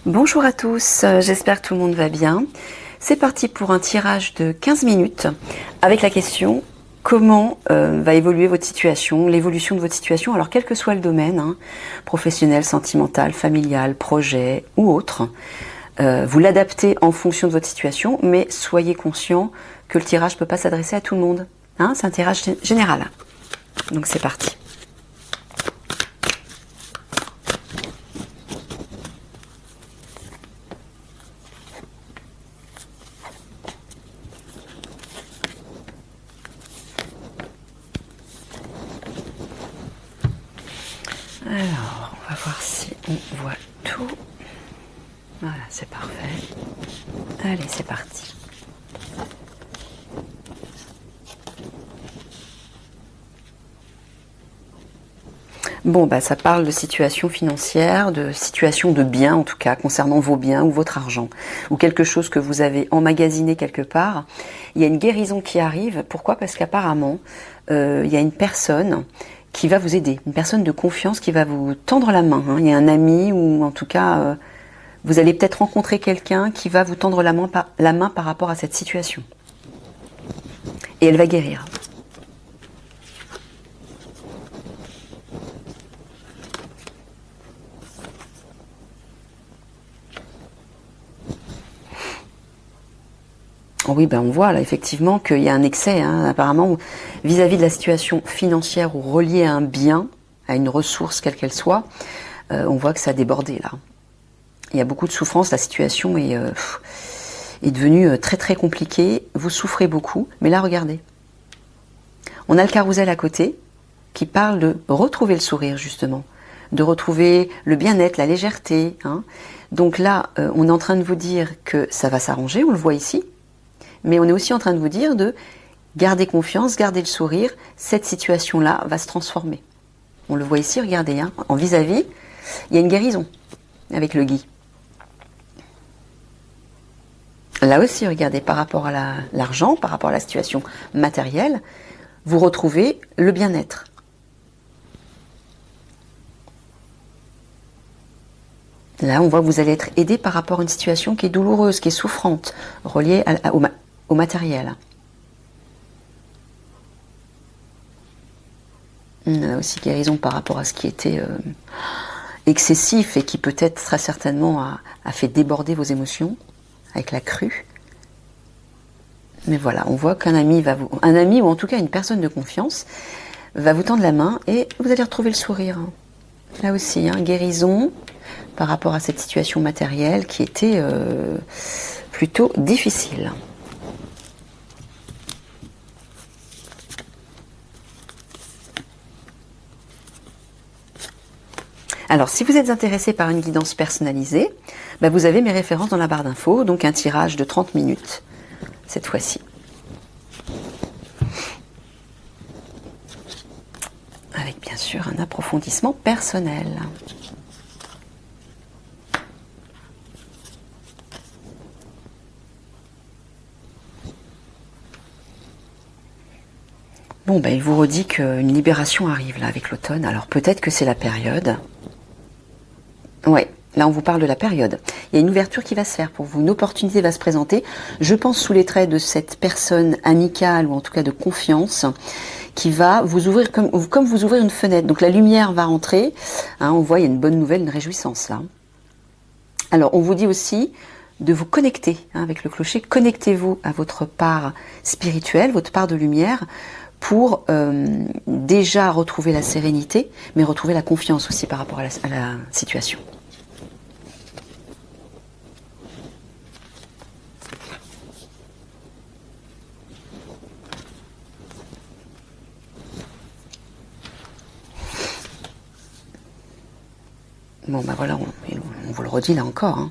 Bonjour à tous, j'espère que tout le monde va bien. C'est parti pour un tirage de 15 minutes avec la question comment va évoluer votre situation, l'évolution de votre situation, alors quel que soit le domaine, professionnel, sentimental, familial, projet ou autre. Vous l'adaptez en fonction de votre situation, mais soyez conscient que le tirage ne peut pas s'adresser à tout le monde. C'est un tirage général. Donc c'est parti. Alors, on va voir si on voit tout. Voilà, c'est parfait. Allez, c'est parti. Bon, ça parle de situation financière, de situation de biens en tout cas, concernant vos biens ou votre argent, ou quelque chose que vous avez emmagasiné quelque part. Il y a une guérison qui arrive. Pourquoi ? Parce qu'apparemment, il y a une personne qui va vous aider, une personne de confiance qui va vous tendre la main. Il y a un ami ou en tout cas, vous allez peut-être rencontrer quelqu'un qui va vous tendre la main par rapport à cette situation. Et elle va guérir. Oui, on voit là effectivement qu'il y a un excès, apparemment, vis-à-vis de la situation financière ou reliée à un bien, à une ressource quelle qu'elle soit, on voit que ça a débordé là. Il y a beaucoup de souffrance, la situation est devenue très très compliquée, vous souffrez beaucoup, mais là regardez. On a le carrousel à côté qui parle de retrouver le sourire justement, de retrouver le bien-être, la légèreté. Donc là, on est en train de vous dire que ça va s'arranger, on le voit ici. Mais on est aussi en train de vous dire de garder confiance, garder le sourire. Cette situation-là va se transformer. On le voit ici, regardez, en vis-à-vis, il y a une guérison avec le gui. Là aussi, regardez, par rapport à l'argent, par rapport à la situation matérielle, vous retrouvez le bien-être. Là, on voit que vous allez être aidé par rapport à une situation qui est douloureuse, qui est souffrante, reliée au matériel. On a aussi guérison par rapport à ce qui était excessif et qui peut-être très certainement a fait déborder vos émotions avec la crue. Mais voilà, on voit qu'un ami un ami ou en tout cas une personne de confiance va vous tendre la main et vous allez retrouver le sourire. Là aussi, guérison par rapport à cette situation matérielle qui était plutôt difficile. Alors, si vous êtes intéressé par une guidance personnalisée, vous avez mes références dans la barre d'infos, donc un tirage de 30 minutes, cette fois-ci. Avec bien sûr un approfondissement personnel. Bon, il vous redit qu'une libération arrive là avec l'automne, alors peut-être que c'est la période. Ouais, là on vous parle de la période. Il y a une ouverture qui va se faire pour vous, une opportunité va se présenter. Je pense sous les traits de cette personne amicale ou en tout cas de confiance qui va vous ouvrir comme vous ouvrir une fenêtre. Donc la lumière va rentrer. On voit il y a une bonne nouvelle, une réjouissance là. Alors on vous dit aussi de vous connecter avec le clocher. Connectez-vous à votre part spirituelle, votre part de lumière pour déjà retrouver la sérénité, mais retrouver la confiance aussi par rapport à la situation. Bon, voilà, on vous le redit là encore.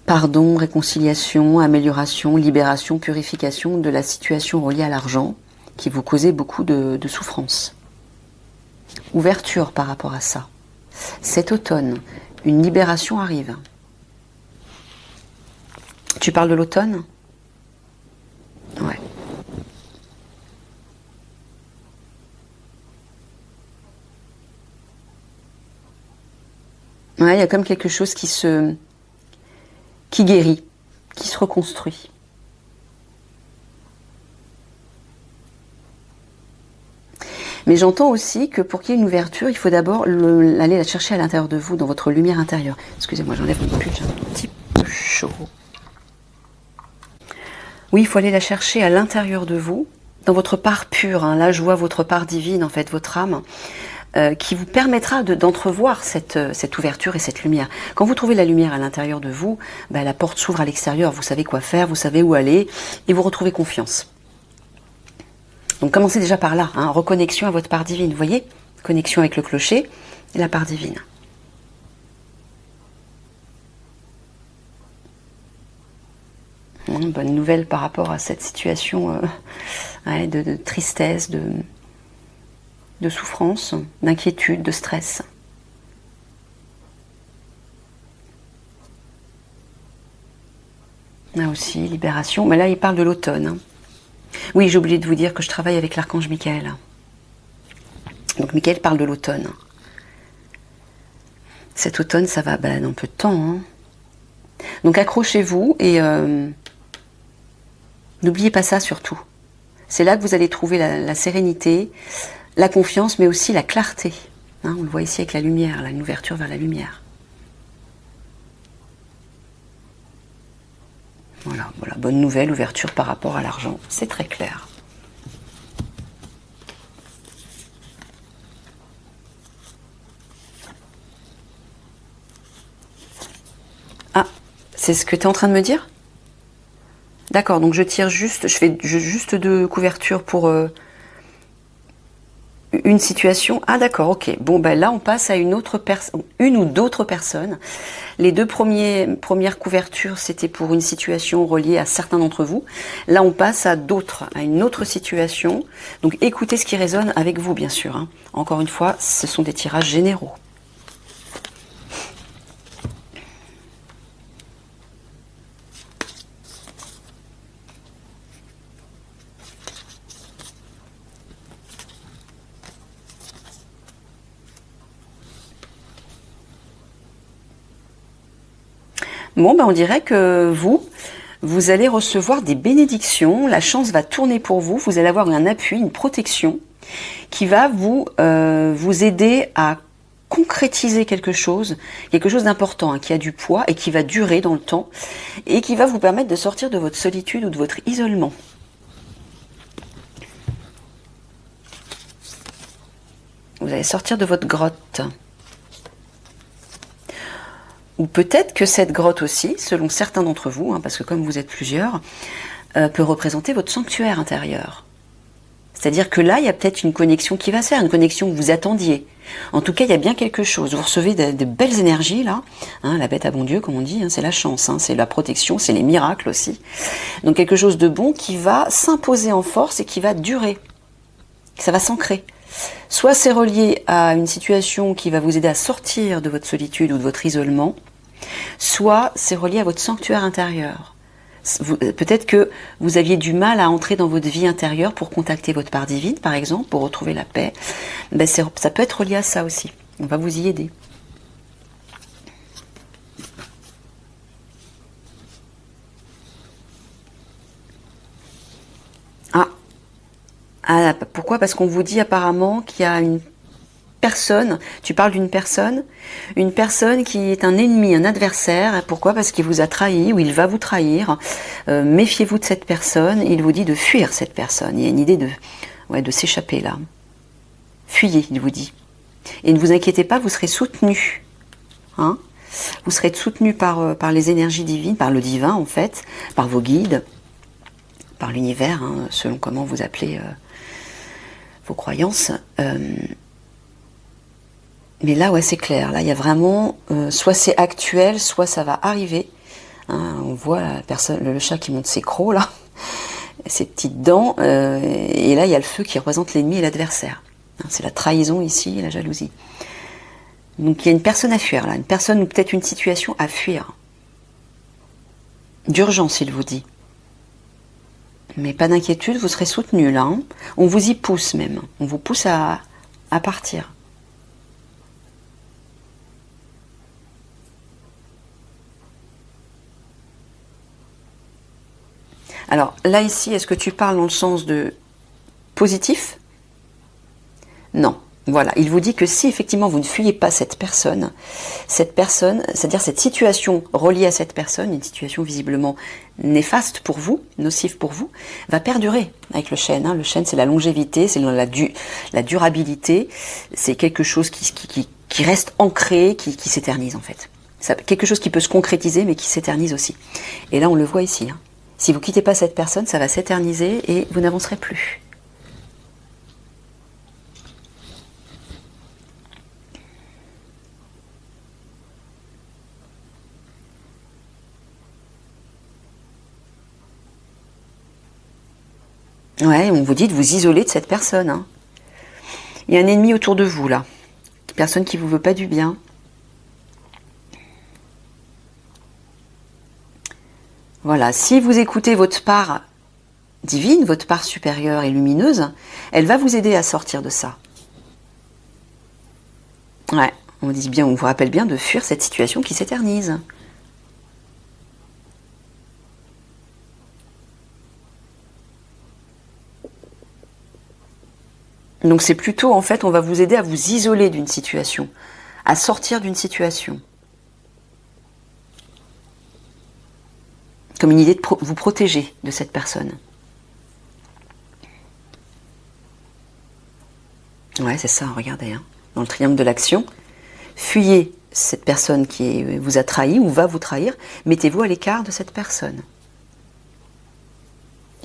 Pardon, réconciliation, amélioration, libération, purification de la situation reliée à l'argent qui vous causait beaucoup de souffrance. Ouverture par rapport à ça. Cet automne, une libération arrive. Tu parles de l'automne ? Ouais. Ouais, il y a comme quelque chose qui guérit, qui se reconstruit. Mais j'entends aussi que pour qu'il y ait une ouverture, il faut d'abord aller la chercher à l'intérieur de vous, dans votre lumière intérieure. Excusez-moi, j'enlève mon pull, j'ai un petit peu chaud. Oui, il faut aller la chercher à l'intérieur de vous, dans votre part pure. Hein. Là, je vois votre part divine, en fait, votre âme, qui vous permettra d'entrevoir cette ouverture et cette lumière. Quand vous trouvez la lumière à l'intérieur de vous, bah, la porte s'ouvre à l'extérieur. Vous savez quoi faire, vous savez où aller, et vous retrouvez confiance. Donc commencez déjà par là, hein, reconnexion à votre part divine, vous voyez, connexion avec le clocher et la part divine. Bonne nouvelle par rapport à cette situation de tristesse, de souffrance, d'inquiétude, de stress. Là aussi, libération, mais là il parle de l'automne. Hein. Oui, j'ai oublié de vous dire que je travaille avec l'archange Michael. Donc Michael parle de l'automne. Cet automne, ça va dans peu de temps. Hein. Donc accrochez-vous et n'oubliez pas ça surtout. C'est là que vous allez trouver la sérénité, la confiance, mais aussi la clarté. Hein, on le voit ici avec la lumière, là, une ouverture vers la lumière. Voilà, bonne nouvelle, ouverture par rapport à l'argent. C'est très clair. Ah, c'est ce que tu es en train de me dire? D'accord, donc je tire juste, je fais juste 2 couvertures pour une situation. Ah d'accord, ok. Bon, là on passe à une ou d'autres personnes. Les 2 premières couvertures, c'était pour une situation reliée à certains d'entre vous. Là on passe à une autre situation. Donc écoutez ce qui résonne avec vous, bien sûr. Hein. Encore une fois, ce sont des tirages généraux. Bon, on dirait que vous allez recevoir des bénédictions, la chance va tourner pour vous, vous allez avoir un appui, une protection qui va vous aider à concrétiser quelque chose d'important, hein, qui a du poids et qui va durer dans le temps et qui va vous permettre de sortir de votre solitude ou de votre isolement. Vous allez sortir de votre grotte. Ou peut-être que cette grotte aussi, selon certains d'entre vous, hein, parce que comme vous êtes plusieurs, peut représenter votre sanctuaire intérieur. C'est-à-dire que là, il y a peut-être une connexion qui va se faire, une connexion que vous attendiez. En tout cas, il y a bien quelque chose. Vous recevez de belles énergies, là. Hein, la bête à bon Dieu, comme on dit, hein, c'est la chance, hein, c'est la protection, c'est les miracles aussi. Donc quelque chose de bon qui va s'imposer en force et qui va durer. Ça va s'ancrer. Soit c'est relié à une situation qui va vous aider à sortir de votre solitude ou de votre isolement, soit c'est relié à votre sanctuaire intérieur. Peut-être que vous aviez du mal à entrer dans votre vie intérieure pour contacter votre part divine, par exemple, pour retrouver la paix. Ça peut être relié à ça aussi. On va vous y aider. Pourquoi? Parce qu'on vous dit apparemment qu'il y a une personne, tu parles d'une personne qui est un ennemi, un adversaire. Pourquoi? Parce qu'il vous a trahi ou il va vous trahir. Méfiez-vous de cette personne. Il vous dit de fuir cette personne. Il y a une idée de s'échapper là. Fuyez, il vous dit. Et ne vous inquiétez pas, vous serez soutenu. Hein? Vous serez soutenu par les énergies divines, par le divin en fait, par vos guides, par l'univers, hein, selon comment vous appelez vos croyances. Mais là, ouais, c'est clair. Là, il y a vraiment, soit c'est actuel, soit ça va arriver. Hein, on voit le chat qui monte ses crocs, là, ses petites dents. Et là, il y a le feu qui représente l'ennemi et l'adversaire. Hein, c'est la trahison ici et la jalousie. Donc, il y a une personne à fuir, là. Une personne ou peut-être une situation à fuir. D'urgence, il vous dit. Mais pas d'inquiétude, vous serez soutenu là. Hein. On vous y pousse même. On vous pousse à partir. Alors là ici, est-ce que tu parles dans le sens de positif? Non. Voilà, il vous dit que si effectivement vous ne fuyez pas cette personne, c'est-à-dire cette situation reliée à cette personne, une situation visiblement néfaste pour vous, nocive pour vous, va perdurer avec le chêne. Hein. Le chêne, c'est la longévité, c'est la durabilité, c'est quelque chose qui reste ancré, qui s'éternise en fait. Quelque chose qui peut se concrétiser, mais qui s'éternise aussi. Et là, on le voit ici. Hein. Si vous ne quittez pas cette personne, ça va s'éterniser et vous n'avancerez plus. Ouais, on vous dit de vous isoler de cette personne. Hein. Il y a un ennemi autour de vous, là. Une personne qui ne vous veut pas du bien. Voilà, si vous écoutez votre part divine, votre part supérieure et lumineuse, elle va vous aider à sortir de ça. Ouais, on vous rappelle bien de fuir cette situation qui s'éternise. Donc c'est plutôt, en fait, on va vous aider à vous isoler d'une situation, à sortir d'une situation. Comme une idée de vous protéger de cette personne. Ouais, c'est ça, regardez. Hein. Dans le triangle de l'action, fuyez cette personne qui vous a trahi ou va vous trahir, mettez-vous à l'écart de cette personne.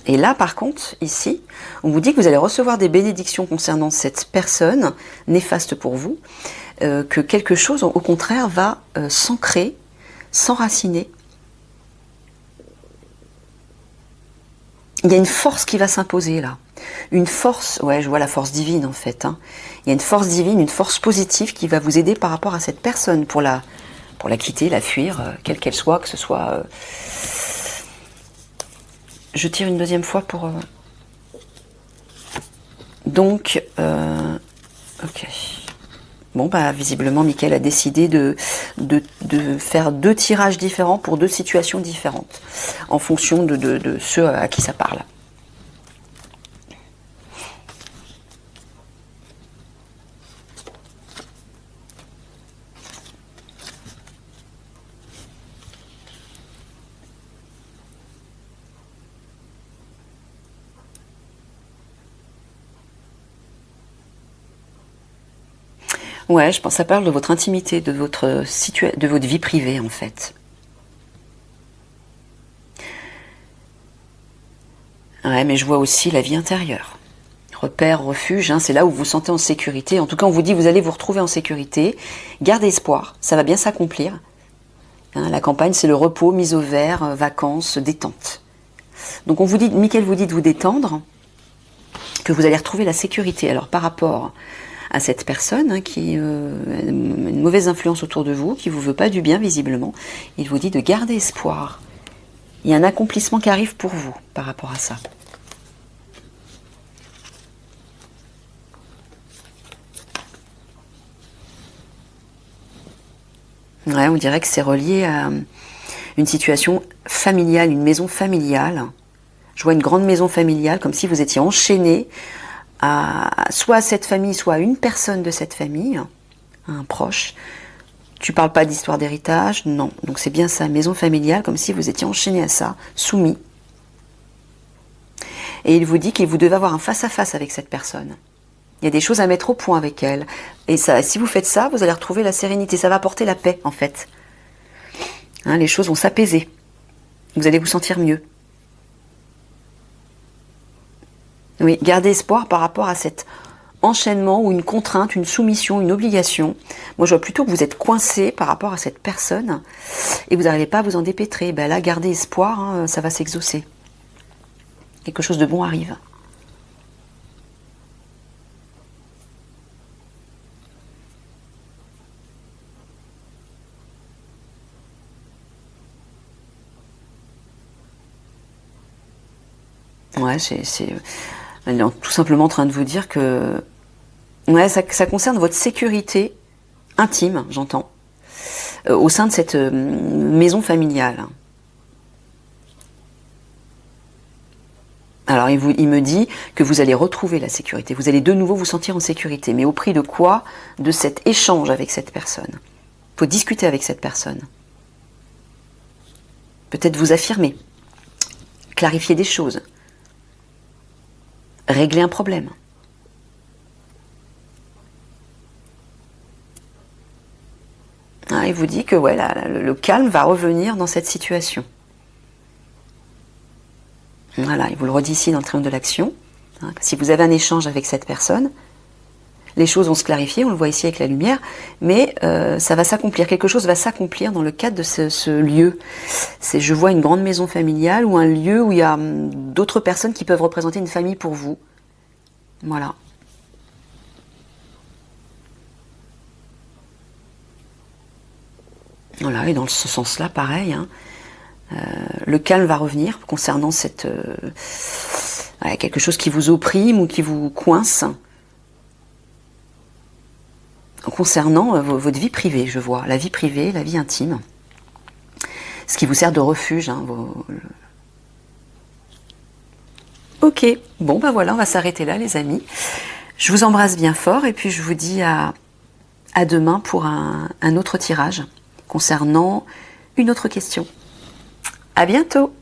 Et là, par contre, ici, on vous dit que vous allez recevoir des bénédictions concernant cette personne néfaste pour vous, que quelque chose, au contraire, va s'ancrer, s'enraciner. Il y a une force qui va s'imposer là. Une force, ouais, je vois la force divine en fait. Hein. Il y a une force divine, une force positive qui va vous aider par rapport à cette personne pour la quitter, la fuir, quelle qu'elle soit, que ce soit... Je tire une deuxième fois pour... Donc, ok. Bon, bah, visiblement, Mickaël a décidé de faire 2 tirages différents pour 2 situations différentes, en fonction de ceux à qui ça parle. Ouais, je pense que ça parle de votre intimité, de votre vie privée en fait. Ouais, mais je vois aussi la vie intérieure. Repère, refuge, hein, c'est là où vous vous sentez en sécurité. En tout cas, on vous dit que vous allez vous retrouver en sécurité. Gardez espoir, ça va bien s'accomplir. Hein, la campagne, c'est le repos, mise au vert, vacances, détente. Donc on vous dit, Mickaël vous dit de vous détendre, que vous allez retrouver la sécurité. Alors par rapport à cette personne hein, qui a une mauvaise influence autour de vous, qui ne vous veut pas du bien visiblement, il vous dit de garder espoir. Il y a un accomplissement qui arrive pour vous par rapport à ça. Ouais, on dirait que c'est relié à une situation familiale, une maison familiale. Je vois une grande maison familiale, comme si vous étiez enchaîné soit à cette famille, soit à une personne de cette famille, un proche. Tu parles pas d'histoire d'héritage, non. Donc c'est bien ça, maison familiale, comme si vous étiez enchaîné à ça, soumis. Et il vous dit qu'il vous devez avoir un face-à-face avec cette personne. Il y a des choses à mettre au point avec elle. Et ça, si vous faites ça, vous allez retrouver la sérénité. Ça va apporter la paix, en fait. Hein, les choses vont s'apaiser. Vous allez vous sentir mieux. Oui, gardez espoir par rapport à cet enchaînement ou une contrainte, une soumission, une obligation. Moi, je vois plutôt que vous êtes coincé par rapport à cette personne et vous n'arrivez pas à vous en dépêtrer. Ben là, gardez espoir, hein, ça va s'exaucer. Quelque chose de bon arrive. Ouais, c'est tout simplement en train de vous dire que ouais, ça concerne votre sécurité intime, j'entends, au sein de cette maison familiale. Alors il me dit que vous allez retrouver la sécurité, vous allez de nouveau vous sentir en sécurité, mais au prix de quoi? De cet échange avec cette personne. Il faut discuter avec cette personne. Peut-être vous affirmer, clarifier des choses, régler un problème. Il vous dit que ouais, le calme va revenir dans cette situation. Voilà, il vous le redit ici dans le triomphe de l'action. Si vous avez un échange avec cette personne, les choses vont se clarifier, on le voit ici avec la lumière, mais ça va s'accomplir, quelque chose va s'accomplir dans le cadre de ce lieu. Je vois une grande maison familiale ou un lieu où il y a d'autres personnes qui peuvent représenter une famille pour vous. Voilà. Voilà, et dans ce sens-là, pareil, le calme va revenir concernant quelque chose qui vous opprime ou qui vous coince. Concernant votre vie privée, je vois, la vie privée, la vie intime, ce qui vous sert de refuge. Ok, bon ben voilà, on va s'arrêter là les amis. Je vous embrasse bien fort et puis je vous dis à demain pour un autre tirage concernant une autre question. À bientôt!